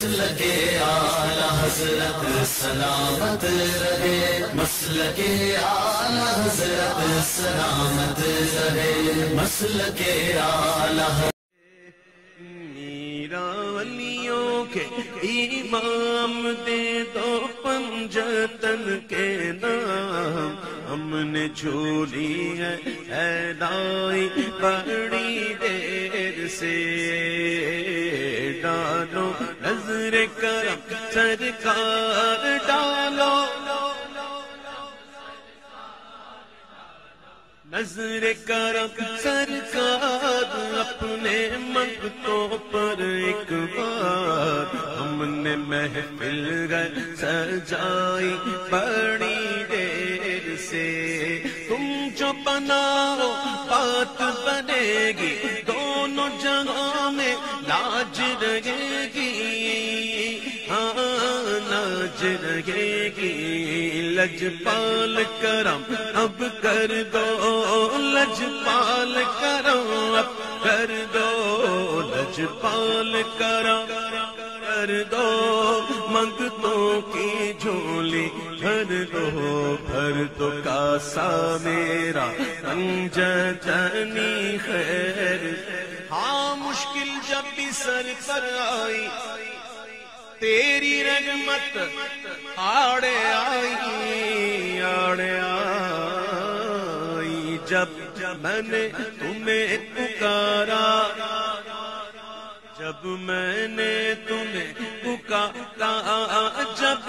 مسلک اعلی حضرت سلامت رہے، مسلک اعلی حضرت سلامت رہے، مسلک اعلی میرا ولیوں کے امام دے دو پنجتن کے نام، ہم نے جھولی ہے ادائی بڑی دیر سے، ڈالو نظر کرم سرکار ڈالو، نظر کرم سرکار اپنے منگتوں پر ایک بار، ہم نے محفل گھر سجائی بڑی دیر سے، تم جو بناؤ بات بنے گی، دونوں جگہوں میں لاج رہے گی، ہاں لاج رہے گی، لجپال کرم اب کر دو، لجپال کرم اب کر دو، لجپال کرم کر دو، منگتوں کی جھولی بھر دو، بھر دو کاسا میرا پنجتنی خیر، ہاں مشکل جب بھی سر پر آئی تیری رحمت آڑے آئی، آڑے آئی، جب میں نے تمہیں پکارا، جب میں نے تمہیں پکارا، جب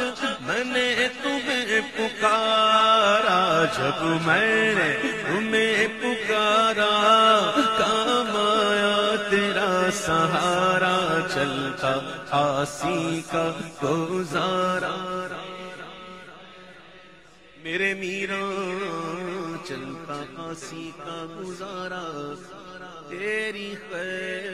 میں نے تمہیں پکارا، جب میں نے تمہیں پکارا، کام آیا تیرا سہارا، چلتا آسی کا گزارا، میرے میرا چلتا آسی کا گزارا، تیری خیر